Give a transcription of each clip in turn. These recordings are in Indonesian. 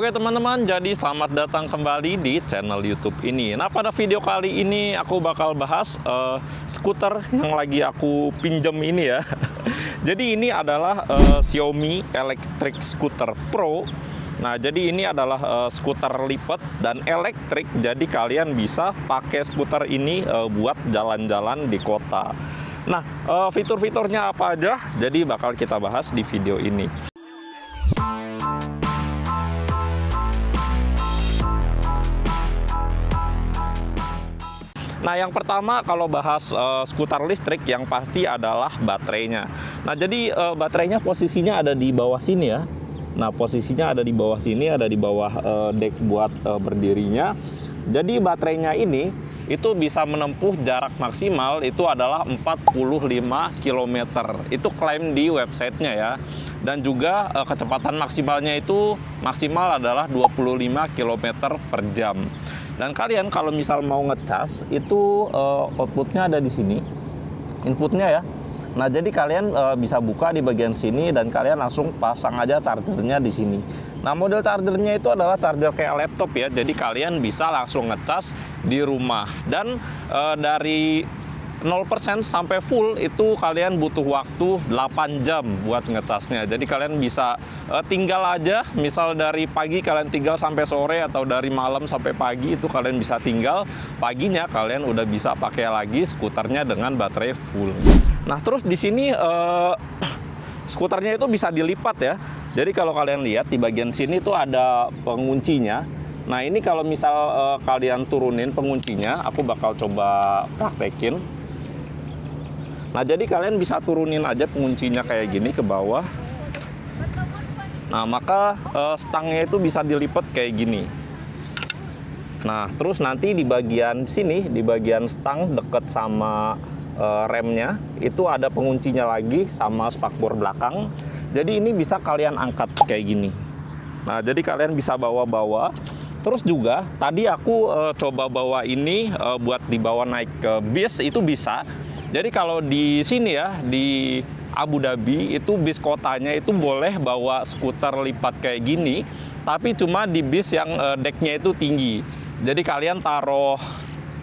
Oke teman-teman, jadi selamat datang kembali di channel YouTube ini. Nah, pada video kali ini aku bakal bahas skuter yang lagi aku pinjam ini ya. Jadi ini adalah Xiaomi Electric Scooter Pro. Nah, jadi ini adalah skuter lipat dan elektrik. Jadi kalian bisa pakai skuter ini buat jalan-jalan di kota. Nah, fitur-fiturnya apa aja? Jadi bakal kita bahas di video ini. Nah, yang pertama kalau bahas skuter listrik yang pasti adalah baterainya. Nah, jadi baterainya posisinya ada di bawah sini ya. Nah, posisinya ada di bawah sini, ada di bawah dek buat berdirinya. Jadi baterainya ini itu bisa menempuh jarak maksimal itu adalah 45 km. Itu klaim di websitenya ya. Dan juga kecepatan maksimalnya itu maksimal adalah 25 km per jam. Dan kalian kalau misal mau ngecas itu outputnya ada di sini, inputnya ya. Nah, jadi kalian bisa buka di bagian sini dan kalian langsung pasang aja chargernya di sini. Nah, model chargernya itu adalah charger kayak laptop ya. Jadi kalian bisa langsung ngecas di rumah. Dan dari 0% sampai full itu kalian butuh waktu 8 jam buat ngecasnya. Jadi kalian bisa tinggal aja, misal dari pagi kalian tinggal sampai sore atau dari malam sampai pagi itu kalian bisa tinggal. Paginya kalian udah bisa pakai lagi skuternya dengan baterai full. Nah, terus di sini skuternya itu bisa dilipat ya. Jadi kalau kalian lihat di bagian sini tuh ada penguncinya. Nah, ini kalau misal kalian turunin penguncinya, aku bakal coba praktekin. Nah, jadi kalian bisa turunin aja penguncinya kayak gini ke bawah. Nah, maka stangnya itu bisa dilipat kayak gini. Nah, terus nanti di bagian sini, di bagian stang deket sama remnya, itu ada penguncinya lagi sama spakbor belakang. Jadi ini bisa kalian angkat kayak gini. Nah, jadi kalian bisa bawa-bawa. Terus juga tadi aku coba bawa ini buat dibawa naik ke bis itu bisa. Jadi kalau di sini ya, di Abu Dhabi itu bis kotanya itu boleh bawa skuter lipat kayak gini, tapi cuma di bis yang deknya itu tinggi. Jadi kalian taruh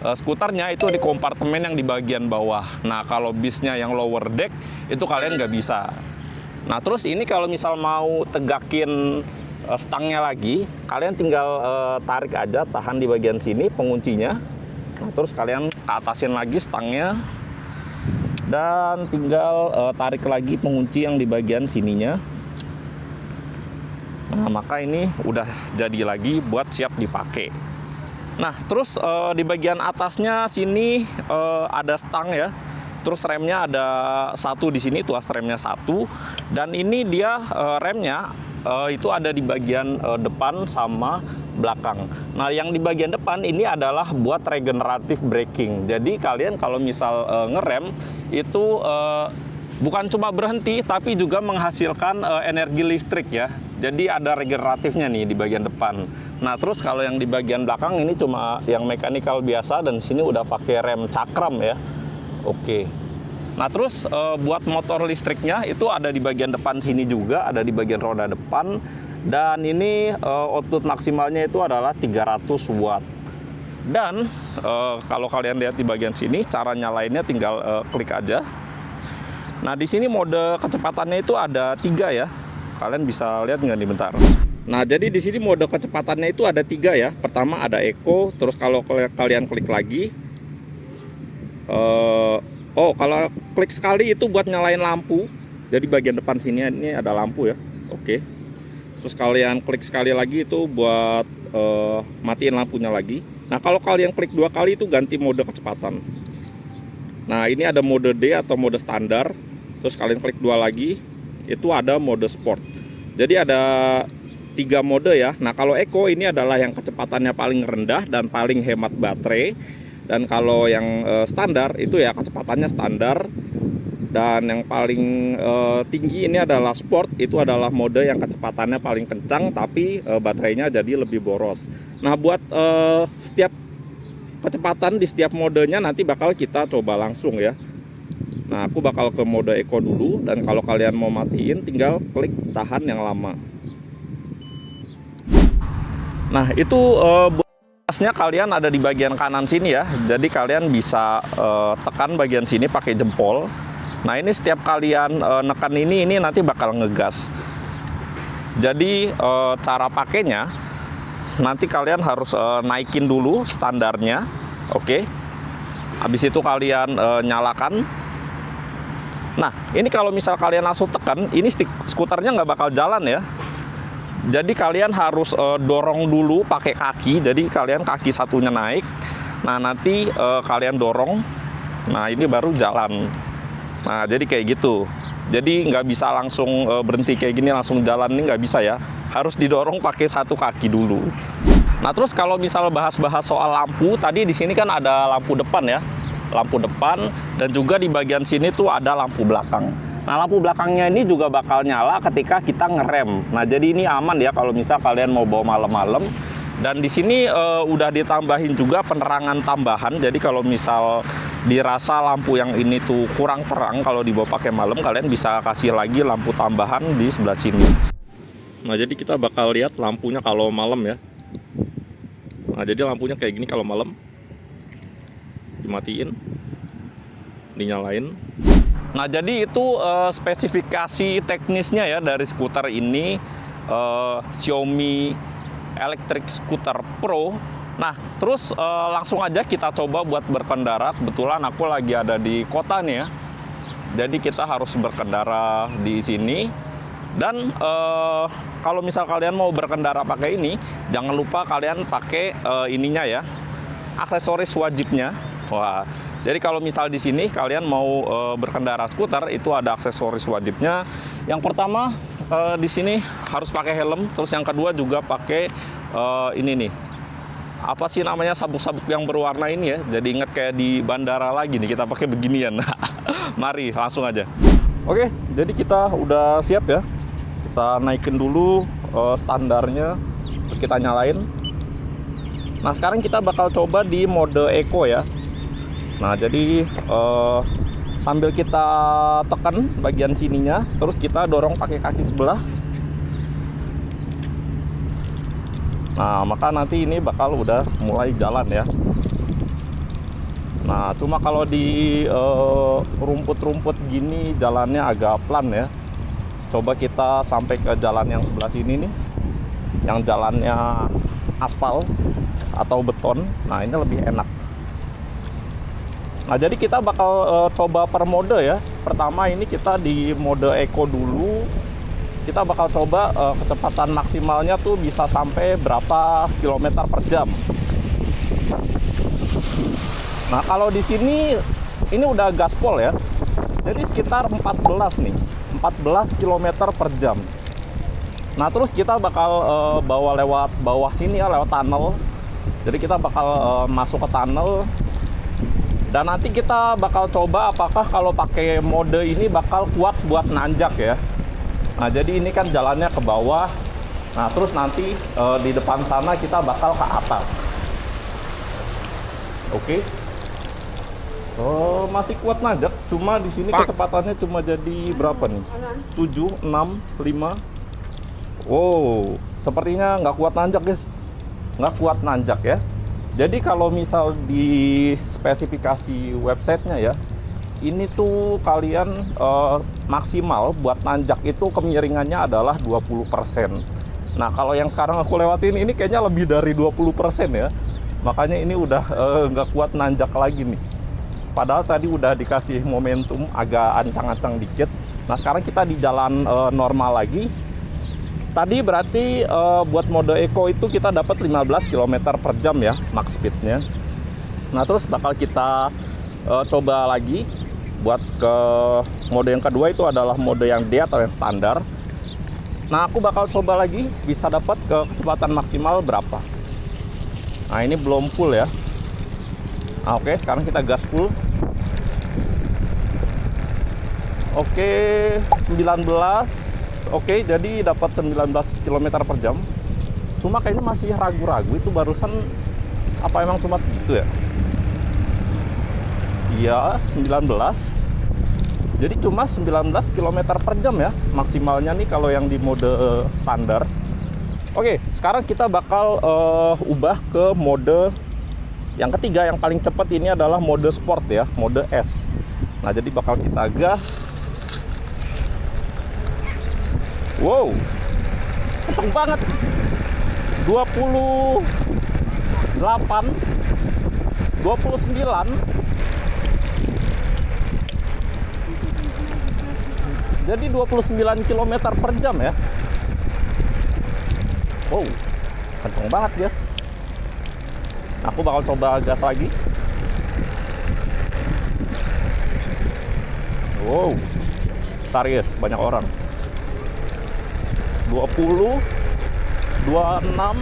skuternya itu di kompartemen yang di bagian bawah. Nah, kalau bisnya yang lower deck itu kalian nggak bisa. Nah, terus ini kalau misal mau tegakin stangnya lagi, kalian tinggal tarik aja, tahan di bagian sini penguncinya. Nah, terus kalian atasin lagi stangnya. Dan tinggal tarik lagi pengunci yang di bagian sininya. Nah, maka ini udah jadi lagi buat siap dipakai. Nah, terus di bagian atasnya sini ada stang ya. Terus remnya ada satu di sini, tuas remnya satu. Dan ini dia remnya itu ada di bagian depan sama belakang. Nah, yang di bagian depan ini adalah buat regeneratif braking. Jadi kalian kalau misal ngerem itu bukan cuma berhenti tapi juga menghasilkan energi listrik ya. Jadi ada regeneratifnya nih di bagian depan. Nah, terus kalau yang di bagian belakang ini cuma yang mekanikal biasa dan sini udah pakai rem cakram ya. Oke. Nah, terus buat motor listriknya itu ada di bagian depan sini juga, ada di bagian roda depan. Dan ini output maksimalnya itu adalah 300 watt. Dan kalau kalian lihat di bagian sini, cara nyalainnya tinggal klik aja. Nah, di sini mode kecepatannya itu ada 3 ya. Kalian bisa lihat nggak nih bentar. Nah, jadi di sini mode kecepatannya itu ada 3 ya. Pertama ada eco, terus kalau kalian klik lagi, kalau klik sekali itu buat nyalain lampu. Jadi bagian depan sini ini ada lampu ya. Oke. Terus kalian klik sekali lagi itu buat matiin lampunya lagi. Nah, kalau kalian klik 2 kali itu ganti mode kecepatan. Nah, ini ada mode D atau mode standar. Terus kalian klik 2 lagi, itu ada mode sport. Jadi ada 3 mode ya. Nah, kalau eco ini adalah yang kecepatannya paling rendah dan paling hemat baterai. Dan kalau yang standar itu ya kecepatannya standar. Dan yang paling tinggi ini adalah sport, itu adalah mode yang kecepatannya paling kencang tapi baterainya jadi lebih boros. Nah, buat setiap kecepatan di setiap modenya nanti bakal kita coba langsung ya. Nah, aku bakal ke mode eco dulu dan kalau kalian mau matiin tinggal klik tahan yang lama. Nah, itu gasnya kalian ada di bagian kanan sini ya. Jadi kalian bisa tekan bagian sini pakai jempol. Nah, ini setiap kalian nekan ini nanti bakal ngegas. Jadi cara pakainya nanti kalian harus naikin dulu standarnya. Oke. Habis itu kalian nyalakan. Nah, ini kalau misal kalian langsung tekan, ini skuternya nggak bakal jalan ya. Jadi kalian harus dorong dulu pakai kaki. Jadi kalian kaki satunya naik. Nah, nanti kalian dorong. Nah, ini baru jalan. Nah, jadi kayak gitu. Jadi nggak bisa langsung berhenti kayak gini langsung jalan, ini nggak bisa ya. Harus didorong pakai satu kaki dulu. Nah, terus kalau misal bahas-bahas soal lampu, tadi di sini kan ada lampu depan ya. Lampu depan dan juga di bagian sini tuh ada lampu belakang. Nah, lampu belakangnya ini juga bakal nyala ketika kita ngerem. Nah, jadi ini aman ya kalau misal kalian mau bawa malam-malam. Dan di sini udah ditambahin juga penerangan tambahan. Jadi kalau misal dirasa lampu yang ini tuh kurang terang kalau dibawa pakai malam, kalian bisa kasih lagi lampu tambahan di sebelah sini. Nah, jadi kita bakal lihat lampunya kalau malam ya. Nah, jadi lampunya kayak gini kalau malam. Dimatiin, dinyalain. Nah, jadi itu spesifikasi teknisnya ya dari skuter ini, Xiaomi Electric Scooter Pro. Nah, terus langsung aja kita coba buat berkendara. Kebetulan aku lagi ada di kota nih ya. Jadi kita harus berkendara di sini. Dan kalau misal kalian mau berkendara pakai ini, jangan lupa kalian pakai ininya ya, aksesoris wajibnya. Wah, jadi kalau misal di sini kalian mau berkendara skuter itu ada aksesoris wajibnya. Yang pertama di sini harus pakai helm, terus yang kedua juga pakai ini nih. Apa sih namanya sabuk-sabuk yang berwarna ini ya? Jadi ingat kayak di bandara lagi nih kita pakai beginian. Mari langsung aja. Oke, jadi kita udah siap ya. Kita naikin dulu standarnya, terus kita nyalain. Nah, sekarang kita bakal coba di mode eco ya. Nah, jadi sambil kita tekan bagian sininya, terus kita dorong pakai kaki sebelah. Nah, maka nanti ini bakal udah mulai jalan ya. Nah, cuma kalau di rumput-rumput gini jalannya agak pelan ya. Coba kita sampai ke jalan yang sebelah sini nih, yang jalannya aspal atau beton. Nah, ini lebih enak. Nah, jadi kita bakal coba per mode ya. Pertama ini kita di mode eco dulu. Kita bakal coba kecepatan maksimalnya tuh bisa sampai berapa kilometer per jam. Nah, kalau di sini ini udah gaspol ya. Jadi sekitar 14 nih. 14 kilometer per jam. Nah, terus kita bakal bawa lewat bawah sini ya, lewat tunnel. Jadi kita bakal masuk ke tunnel. Dan nanti kita bakal coba apakah kalau pakai mode ini bakal kuat buat nanjak ya. Nah, jadi ini kan jalannya ke bawah. Nah, terus nanti di depan sana kita bakal ke atas. Oke. Masih kuat nanjak, cuma di sini kecepatannya cuma jadi berapa nih? 7, 6, 5. Wow, sepertinya nggak kuat nanjak guys. Nggak kuat nanjak ya. Jadi kalau misal di spesifikasi websitenya ya, ini tuh kalian maksimal buat nanjak itu kemiringannya adalah 20%. Nah, kalau yang sekarang aku lewatin ini kayaknya lebih dari 20% ya. Makanya ini udah nggak kuat nanjak lagi nih. Padahal tadi udah dikasih momentum agak ancang-ancang dikit. Nah, sekarang kita di jalan normal lagi. Tadi berarti buat mode eco itu kita dapat 15 km per jam ya max speednya. Nah, terus bakal kita coba lagi buat ke mode yang kedua, itu adalah mode yang D atau yang standar. Nah, aku bakal coba lagi bisa dapat ke kecepatan maksimal berapa. Nah, ini belum full ya. Nah, oke, sekarang kita gas full. Oke, 19. Oke, jadi dapat 19 km per jam. Cuma kayaknya masih ragu-ragu, itu barusan apa emang cuma segitu ya? Iya, 19. Jadi cuma 19 km per jam ya maksimalnya nih kalau yang di mode standar. Oke, sekarang kita bakal ubah ke mode yang ketiga, yang paling cepat. Ini adalah mode sport ya, mode S. Nah, jadi bakal kita gas. Wow, kenceng banget. 28, 29. Jadi 29 km per jam ya. Wow, kenceng banget guys. Aku bakal coba gas lagi. Wow, bentar guys, banyak orang. 20, 26.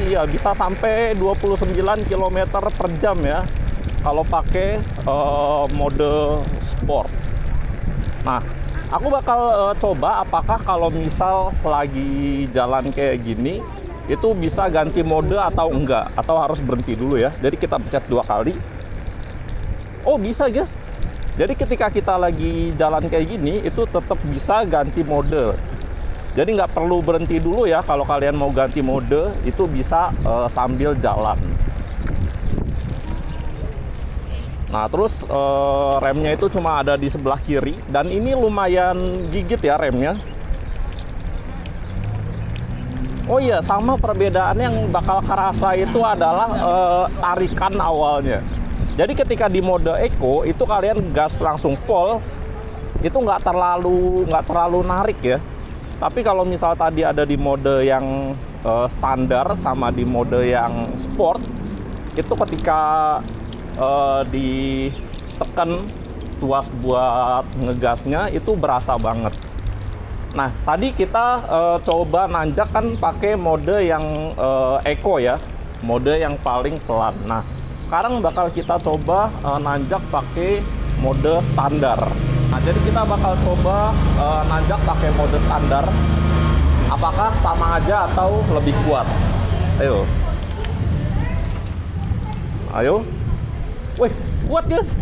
Iya, bisa sampai 29 km per jam ya kalau pakai mode sport. Nah, aku bakal coba apakah kalau misal lagi jalan kayak gini itu bisa ganti mode atau enggak, atau harus berhenti dulu ya. Jadi kita pencet 2 kali. Oh, bisa guys. Jadi ketika kita lagi jalan kayak gini itu tetap bisa ganti mode. Jadi nggak perlu berhenti dulu ya. Kalau kalian mau ganti mode itu bisa sambil jalan. Nah, terus remnya itu cuma ada di sebelah kiri, dan ini lumayan gigit ya remnya. Oh iya, sama perbedaannya yang bakal kerasa itu adalah tarikan awalnya. Jadi ketika di mode Eco itu kalian gas langsung pol, itu nggak terlalu narik ya. Tapi kalau misal tadi ada di mode yang standar sama di mode yang sport, itu ketika ditekan tuas buat ngegasnya itu berasa banget. Nah, tadi kita coba nanjak kan pakai mode yang Eco ya, mode yang paling pelan. Nah, sekarang bakal kita coba nanjak pakai mode standar. Nah, jadi kita bakal coba nanjak pakai mode standar. Apakah sama aja atau lebih kuat? Ayo. Ayo. Wih, kuat guys.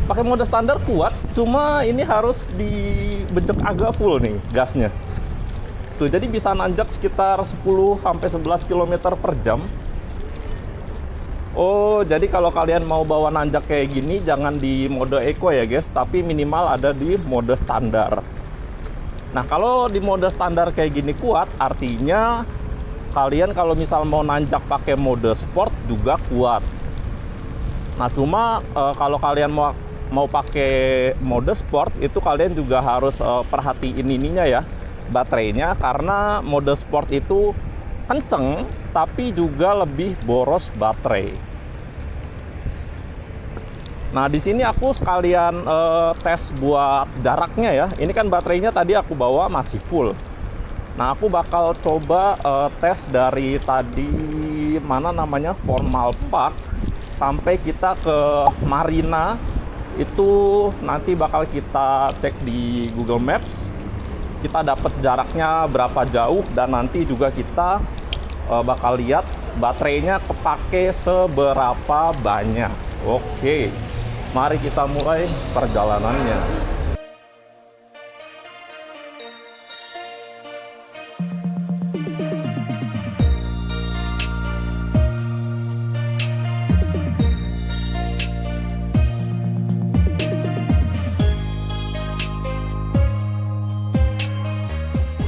Pakai mode standar kuat, cuma ini harus dibejek agak full nih gasnya. Tuh, jadi bisa nanjak sekitar 10 sampai 11 km per jam. Oh, jadi kalau kalian mau bawa nanjak kayak gini jangan di mode Eco ya guys, tapi minimal ada di mode standar. Nah, kalau di mode standar kayak gini kuat, artinya kalian kalau misal mau nanjak pakai mode sport juga kuat. Nah, cuma kalau kalian mau pakai mode sport itu kalian juga harus perhatiin ininya ya, baterainya, karena mode sport itu kenceng tapi juga lebih boros baterai. Nah, di sini aku sekalian tes buat jaraknya ya. Ini kan baterainya tadi aku bawa masih full. Nah, aku bakal coba tes dari tadi mana namanya Formal Park sampai kita ke Marina. Itu nanti bakal kita cek di Google Maps. Kita dapat jaraknya berapa jauh, dan nanti juga kita bakal lihat baterainya kepake seberapa banyak. Oke, mari kita mulai perjalanannya.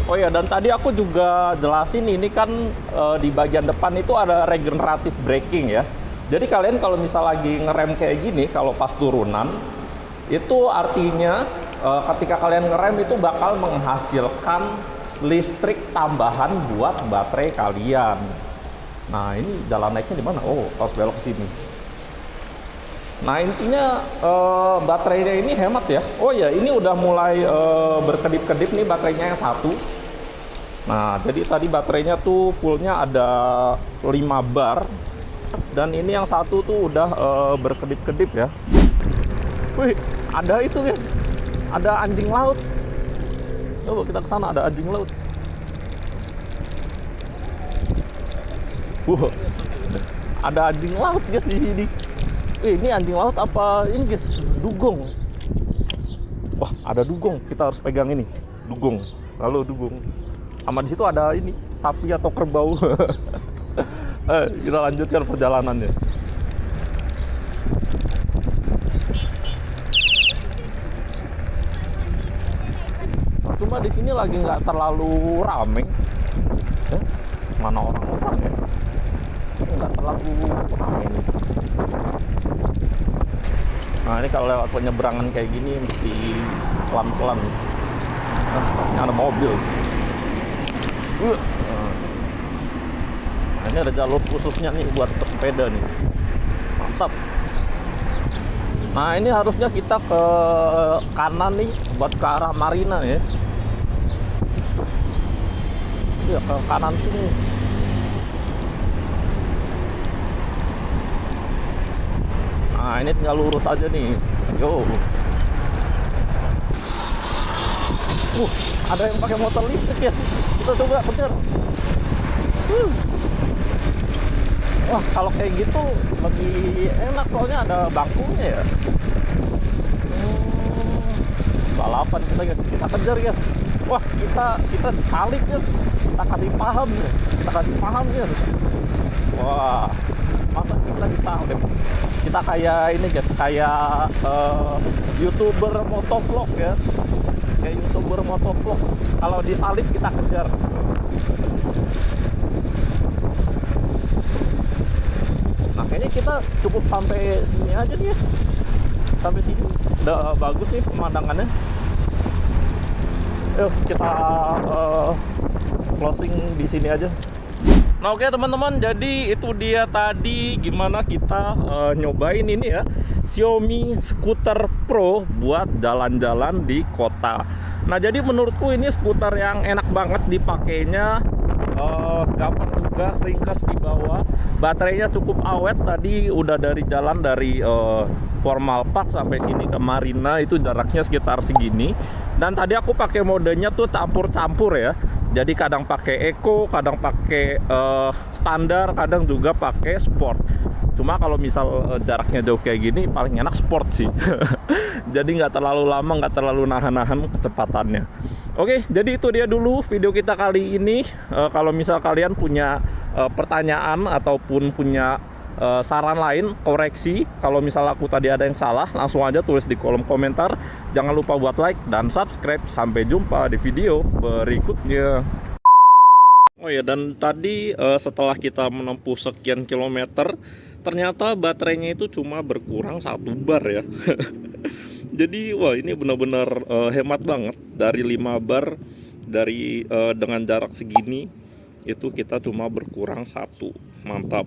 Oh ya, dan tadi aku juga jelasin ini kan di bagian depan itu ada regenerative braking ya. Jadi kalian kalau misal lagi ngerem kayak gini, kalau pas turunan, itu artinya ketika kalian ngerem itu bakal menghasilkan listrik tambahan buat baterai kalian. Nah, ini jalan naiknya di mana? Oh, harus belok ke sini. Nah, intinya baterainya ini hemat ya. Oh ya, ini udah mulai berkedip-kedip nih baterainya yang satu. Nah, jadi tadi baterainya tuh fullnya ada 5 bar. Dan ini yang satu tuh udah berkedip-kedip ya. Wih, ada itu guys. Ada anjing laut. Coba kita ke sana, ada anjing laut. Ada anjing laut guys di sini. Ini anjing laut apa ini guys? Dugong. Wah, ada dugong. Kita harus pegang ini. Dugong. Halo dugong. Sama di situ ada ini sapi atau kerbau. Kita lanjutkan perjalanannya. Cuma di sini lagi nggak terlalu rame. Mana orang-orang ya? Nggak terlalu rame nih. Nah ini kalau lewat penyeberangan kayak gini mesti pelan-pelan. Ini ada mobil. Nah, ini ada jalur khususnya nih buat pesepeda nih. Mantap. Nah ini harusnya kita ke kanan nih buat ke arah Marina ya. Ya ke kanan sini. Nah ini tinggal lurus aja nih. Yo. Ada yang pakai motor listrik ya. Kita coba kejar. Wah kalau kayak gitu lebih enak soalnya ada bangkunya ya. Balapan kita guys, kita kejar guys. Wah kita salib guys. Kita kasih paham ya. Kita kasih paham guys. Wah masa kita disalib. Kita kayak ini guys, kayak YouTuber motovlog ya. Kayak YouTuber motovlog. Kalau disalib kita kejar. Nah kayaknya kita cukup sampai sini aja nih ya. Sampai sini udah bagus nih pemandangannya. Yuk kita closing di sini aja. Nah oke teman-teman, jadi itu dia tadi gimana kita nyobain ini ya Xiaomi Scooter Pro buat jalan-jalan di kota. Nah jadi menurutku ini skuter yang enak banget dipakainya, gampang juga, ringkas di bawah, baterainya cukup awet. Tadi udah dari jalan dari Formal Park sampai sini ke Marina itu jaraknya sekitar segini. Dan tadi aku pakai modenya tuh campur-campur ya. Jadi kadang pakai eco, kadang pakai standar, kadang juga pakai sport. Cuma kalau misal jaraknya jauh kayak gini paling enak sport sih. Jadi nggak terlalu lama, nggak terlalu nahan-nahan kecepatannya. Oke, jadi itu dia dulu video kita kali ini. Kalau misal kalian punya pertanyaan ataupun punya saran lain, koreksi, kalau misal aku tadi ada yang salah, langsung aja tulis di kolom komentar. Jangan lupa buat like dan subscribe. Sampai jumpa di video berikutnya. Oh ya, dan tadi setelah kita menempuh sekian kilometer, ternyata baterainya itu cuma berkurang 1 bar ya. Jadi wah ini benar-benar hemat banget. Dari 5 bar dengan jarak segini itu kita cuma berkurang 1. Mantap.